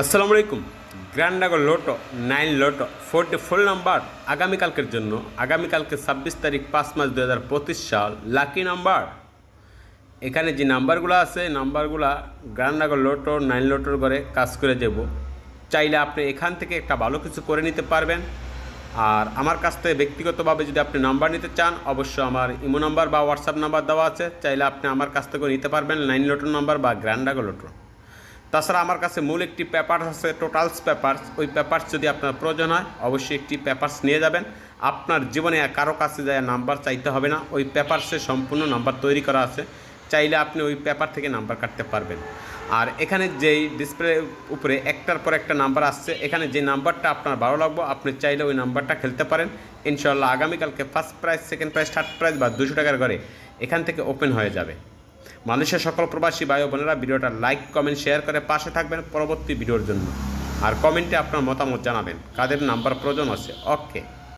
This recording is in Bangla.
আসসালামু আলাইকুম। গ্র্যান্ডাগো লোটো 9 লোটো 44 নাম্বার আগামীকালকের জন্য, আগামীকালকে 26 তারিখ 5 মাস 2025 সাল লাকি নাম্বার। এখানে যে নাম্বারগুলো আছে নাম্বারগুলা গ্র্যান্ডাগো লোটো 9 লোটোর ঘরে কাজ করে যাব। চাইলে আপনি এখান থেকে একটা ভালো কিছু করে নিতে পারবেন। আর আমার কাছ থেকে ব্যক্তিগতভাবে যদি আপনি নাম্বার নিতে চান, অবশ্যই আমার ইমো নাম্বার বা হোয়াটসঅ্যাপ নাম্বার দেওয়া আছে, চাইলে আপনি আমার কাছ থেকে নিতে পারবেন 9 লোটোর নাম্বার বা গ্র্যান্ডাগো লোটো। তাছাড়া আমার কাছে মূল একটি পেপার আছে, টোটালস পেপারস। ওই পেপারস যদি আপনার প্রয়োজন হয় অবশ্যই একটি পেপারস নিয়ে যাবেন। আপনার জীবনে কারো কাছে যায় নাম্বার চাইতে হবে না, ওই পেপারসে সম্পূর্ণ নাম্বার তৈরি করা আছে। চাইলে আপনি ওই পেপার থেকে নাম্বার কাটতে পারবেন। আর এখানে যেই ডিসপ্লে উপরে একটার পর একটা নাম্বার আসছে, এখানে যে নাম্বারটা আপনার ভালো লাগবে আপনি চাইলে ওই নাম্বারটা খেলতে পারেন। ইনশাল্লাহ আগামীকালকে first prize, second prize, third prize বা 200 টাকার ঘরে এখান থেকে ওপেন হয়ে যাবে। মালয়েশিয়ার সকল প্রবাসী ভাই ও বোনেরা ভিডিওটা লাইক, কমেন্ট, শেয়ার করে পাশে থাকবেন পরবর্তী ভিডিওর জন্য। আর কমেন্টে আপনার মতামত জানাবেন কাদের নাম্বার প্রয়োজন আছে। ওকে।